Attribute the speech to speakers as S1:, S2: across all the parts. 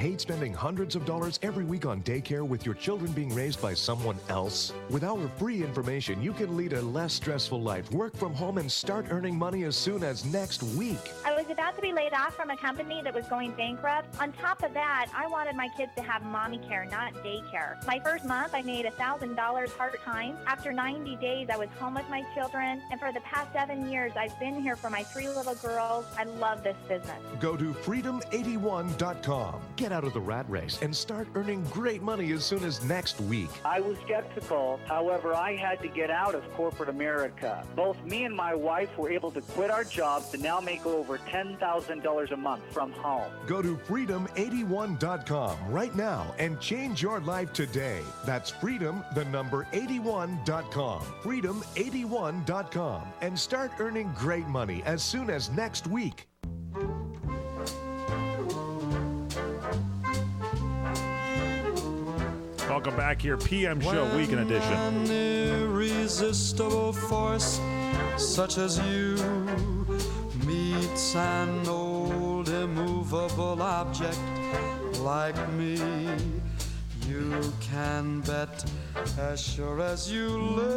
S1: hate spending hundreds of dollars every week on daycare with your children being raised by someone else? With our free information, you can lead a less stressful life, work from home, and start earning money as soon as next week.
S2: I was about to be laid off from a company that was going bankrupt. On top of that, I wanted my kids to have mommy care, not daycare. My first month, I made $1,000 part-time. After 90 days, I was home with my children. And for the past 7 years, I've been here for my 3 little girls. I love this business.
S1: Go to freedom81.com. Get out of the rat race and start earning great money as soon as next week.
S3: I was skeptical. However, I had to get out of corporate America. Both me and my wife were able to quit our jobs and now make over $10,000 a month from home.
S1: Go to freedom81.com right now and change your life today. That's freedom81.com. Freedom81.com and start earning great money as soon as next week.
S4: Welcome back here, PM Show Weekend Edition.
S5: An irresistible force such as you meets an old immovable object like me, you can bet as sure as you live,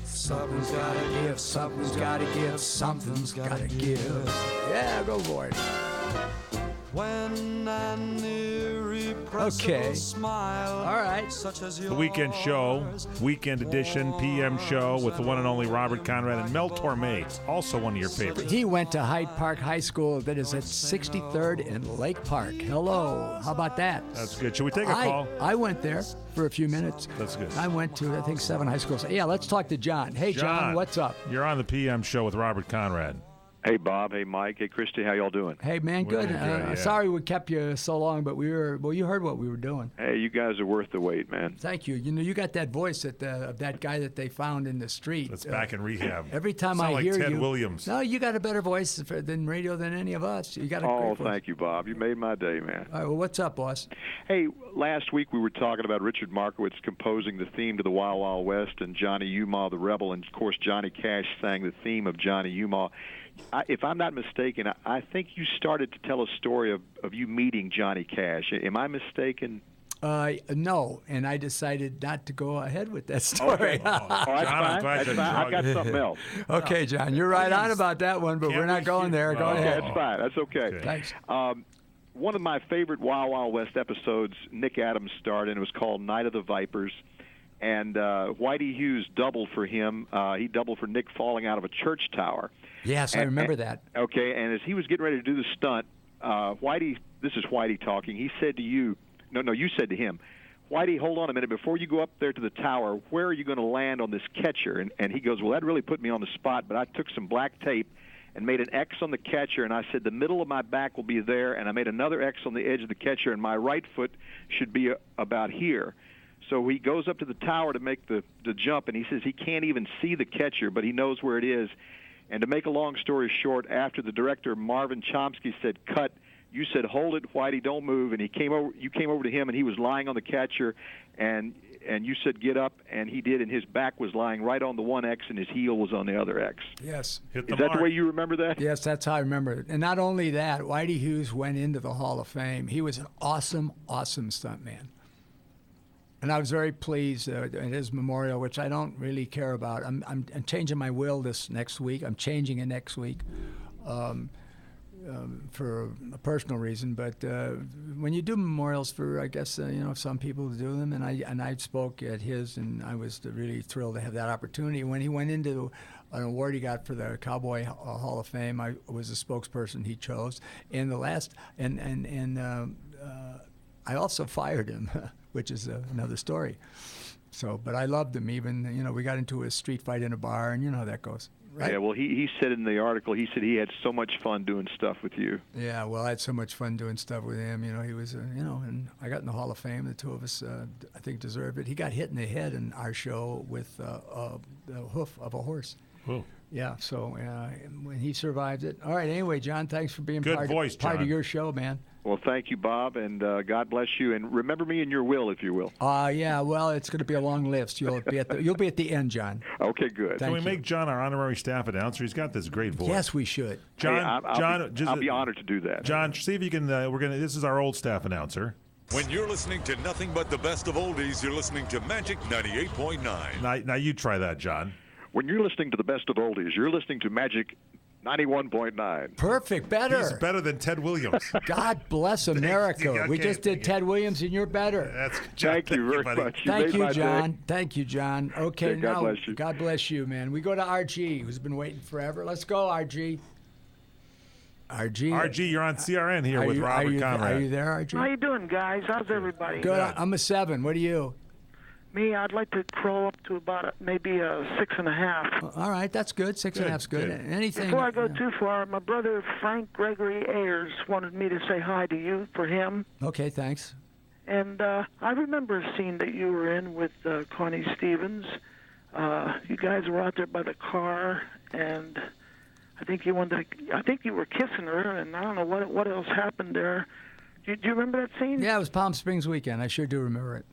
S5: something's gotta give, something's gotta give, something's gotta give.
S6: Yeah, go for it.
S5: When an irrepressible smile,
S6: all right,
S5: such as
S4: The Weekend Show, Weekend Edition, PM Show with the one and only Robert Conrad and Mel Torme, also one of your favorites.
S6: He went to Hyde Park High School that is at 63rd and Lake Park. Hello, how about that?
S4: That's good. Should we take a call?
S6: I went there for a few minutes.
S4: That's good.
S6: I went to, I think, 7 high schools. Yeah, let's talk to John. Hey, John, what's up?
S4: You're on the PM Show with Robert Conrad.
S7: Hey, Bob. Hey, Mike. Hey, Christy. How y'all doing?
S6: Hey, man, good.
S4: Yeah.
S6: Sorry we kept you so long, but you heard what we were doing.
S7: Hey, you guys are worth the wait, man.
S6: Thank you. You know, you got that voice of that guy that they found in the street.
S4: That's back in rehab.
S6: Every time
S4: Sound
S6: I
S4: like
S6: hear
S4: Ted
S6: you.
S4: Williams.
S6: No, you got a better voice than radio than any of us. You got a great voice.
S7: Thank you, Bob. You made my day, man.
S6: All right, well, what's up, boss?
S7: Hey, last week we were talking about Richard Markowitz composing the theme to the Wild Wild West and Johnny Utah the Rebel, and, of course, Johnny Cash sang the theme of Johnny Utah. If I'm not mistaken, I think you started to tell a story of you meeting Johnny Cash. Am I mistaken?
S6: No, and I decided not to go ahead with that story.
S7: Okay. That's fine. I got something else.
S6: Okay, John, you're right on about that one, but we're not going there. Go ahead.
S7: That's fine. That's okay.
S6: Thanks.
S7: One of my favorite Wild Wild West episodes, Nick Adams starred, and it was called Night of the Vipers. And Whitey Hughes doubled for him. He doubled for Nick falling out of a church tower.
S6: Yes, I remember that.
S7: Okay, and as he was getting ready to do the stunt, Whitey, this is Whitey talking, he said to you, no, you said to him, Whitey, hold on a minute. Before you go up there to the tower, where are you going to land on this catcher? And he goes, well, that really put me on the spot, but I took some black tape and made an X on the catcher, and I said the middle of my back will be there, and I made another X on the edge of the catcher, and my right foot should be about here. So he goes up to the tower to make the jump, and he says he can't even see the catcher, but he knows where it is. And to make a long story short, after the director, Marvin Chomsky, said, cut, you said, hold it, Whitey, don't move. And you came over to him, and he was lying on the catcher, and you said, get up, and he did, and his back was lying right on the one X, and his heel was on the other X.
S6: Yes.
S7: Is that the way you remember that?
S6: Yes, that's how I remember it. And not only that, Whitey Hughes went into the Hall of Fame. He was an awesome, awesome stuntman. And I was very pleased at his memorial, which I don't really care about. I'm changing my will this next week. I'm changing it next week for a personal reason. But when you do memorials for, I guess, some people do them, and I spoke at his, and I was really thrilled to have that opportunity. When he went into an award he got for the Cowboy Hall of Fame, I was the spokesperson he chose. And the last, I also fired him, which is another story. So, but I loved him. Even, we got into a street fight in a bar, and you know how that goes. Right?
S7: Yeah, well, he said in the article, he said he had so much fun doing stuff with you.
S6: Yeah, well, I had so much fun doing stuff with him. He was, and I got in the Hall of Fame. The two of us, I think, deserved it. He got hit in the head in our show with the hoof of a horse.
S4: Whoa.
S6: Yeah, so when he survived it. All right, anyway, John, thanks for being
S4: Good
S6: part
S4: voice,
S6: of
S4: John.
S6: your show, man.
S7: Well, thank you, Bob, and God bless you. And remember me in your will, if you will.
S6: Yeah. Well, it's going to be a long list. You'll be at the end, John.
S7: Okay, good.
S4: Can we make John our honorary staff announcer? He's got this great voice.
S6: Yes, we should.
S4: John,
S7: I'll be honored to do that.
S4: John, see if you can. This is our old staff announcer.
S8: When you're listening to nothing but the best of oldies, you're listening to Magic 98.9.
S4: Now you try that, John.
S7: When you're listening to the best of oldies, you're listening to Magic 91.9.
S6: Perfect. Better.
S4: He's better than Ted Williams.
S6: God bless America.
S4: Okay,
S6: We just did Ted Williams, and you're better.
S4: That's good, John.
S7: Thank you very much.
S6: Thank you,
S7: made my
S6: John.
S7: day.
S6: Thank you, John. Okay,
S7: God
S6: now,
S7: bless you.
S6: God bless you, man. We go to RG, who's been waiting forever. Let's go, RG.
S4: RG, you're on CRN here with Robert Conrad.
S6: Are you there, RG?
S9: How you doing, guys? How's everybody?
S6: Good. I'm a 7. What are you?
S9: Me, I'd like to crawl up to about maybe a 6.5.
S6: All right, that's good. 6.5's good.
S4: Good.
S6: Anything.
S9: Before I go too far, my brother Frank Gregory Ayers wanted me to say hi to you for him.
S6: Okay, thanks.
S9: And I remember a scene that you were in with Connie Stevens. You guys were out there by the car, and I think you were kissing her, and I don't know what else happened there. Do you remember that scene?
S6: Yeah, it was Palm Springs weekend. I sure do remember it.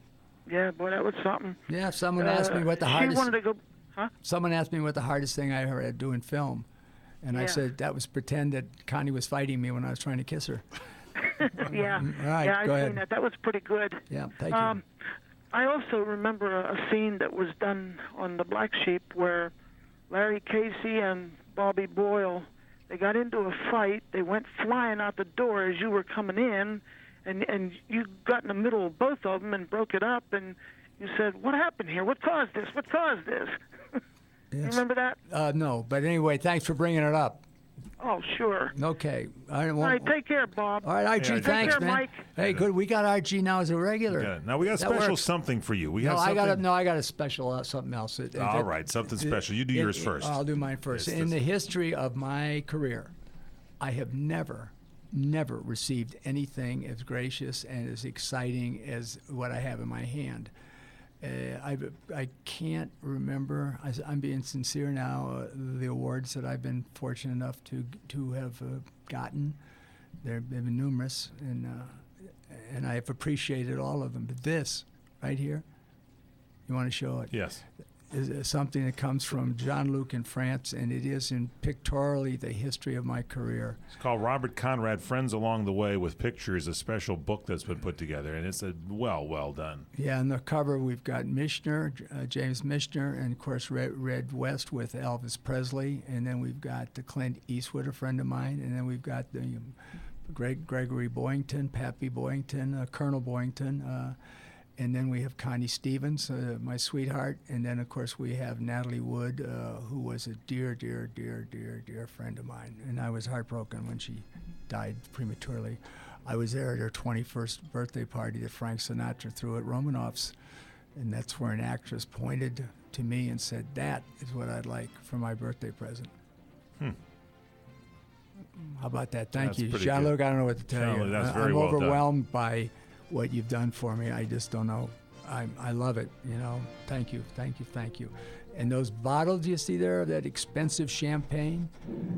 S9: Yeah, boy, that was something.
S6: Yeah, someone asked me what the hardest.
S9: She wanted to go. Huh?
S6: Someone asked me what the hardest thing I ever had to do in film, and I
S9: Yeah.
S6: said that was pretend that Connie was fighting me when I was trying to kiss her.
S9: Yeah.
S6: All right,
S9: yeah,
S6: go
S9: I've
S6: ahead.
S9: seen that. That was pretty good.
S6: Yeah, thank you.
S9: I also remember a scene that was done on The Black Sheep where Larry Casey and Bobby Boyle, they got into a fight. They went flying out the door as you were coming in, and you got in the middle of both of them and broke it up, and you said, "What happened here? What caused this? What caused this?" You remember that?
S6: No, but anyway, thanks for bringing it up.
S9: Oh, sure.
S6: Okay. All
S9: All right, take care, Bob.
S6: All right, RG,
S4: Yeah,
S6: thanks,
S9: take care,
S6: man.
S9: Mike.
S6: Hey, good. We got RG now as a regular.
S4: Yeah. Now we got a
S6: That
S4: special
S6: works.
S4: something for you. We
S6: No,
S4: have
S6: I
S4: something.
S6: got a special something else.
S4: All right, something special. You do yours first.
S6: I'll do mine first.
S4: Yes,
S6: In the history of my career, I have never received anything as gracious and as exciting as what I have in my hand. I can't remember. I'm being sincere now. The awards that I've been fortunate enough to have gotten, they've been numerous, and I have appreciated all of them. But this right here, you want to show it?
S4: Yes.
S6: Is something that comes from Jean-Luc in France, and it is in pictorially the history of my career.
S4: It's called Robert Conrad, Friends Along the Way with Pictures, a special book that's been put together, and it's well done.
S6: Yeah, on the cover we've got Michener, James Michener, and of course Red West with Elvis Presley, and then we've got the Clint Eastwood, a friend of mine, and then we've got the Gregory Boyington, Pappy Boyington, Colonel Boyington, and then we have Connie Stevens, my sweetheart, and then of course we have Natalie Wood, who was a dear friend of mine, and I was heartbroken when she died prematurely. I was there at her 21st birthday party that Frank Sinatra threw at Romanoff's, and that's where an actress pointed to me and said, "That is what I'd like for my birthday present." How about that? Thank
S4: That's
S6: you.
S4: pretty
S6: Jean-Luc,
S4: good.
S6: I don't know what to tell
S4: Jean-Luc,
S6: you.
S4: that's very
S6: I'm
S4: well done.
S6: overwhelmed by what you've done for me. I just don't know. I love it, Thank you. And those bottles you see there, that expensive champagne,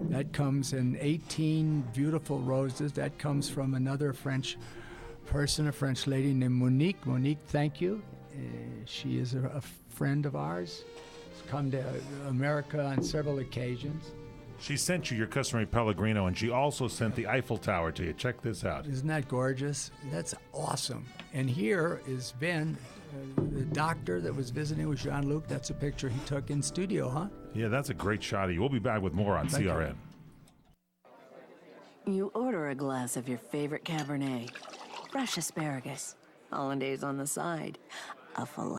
S6: that comes in 18 beautiful roses. That comes from another French person, a French lady named Monique. Monique, thank you. She is a friend of ours. She's come to America on several occasions.
S4: She sent you your customary Pellegrino, and she also sent the Eiffel Tower to you. Check this out.
S6: Isn't that gorgeous? That's awesome. And here is Ben, the doctor that was visiting with Jean-Luc. That's a picture he took in studio, huh?
S4: Yeah, that's a great shot of you. We'll be back with more on
S6: Thank
S4: CRN.
S10: You order a glass of your favorite Cabernet, fresh asparagus, hollandaise on the side, a filet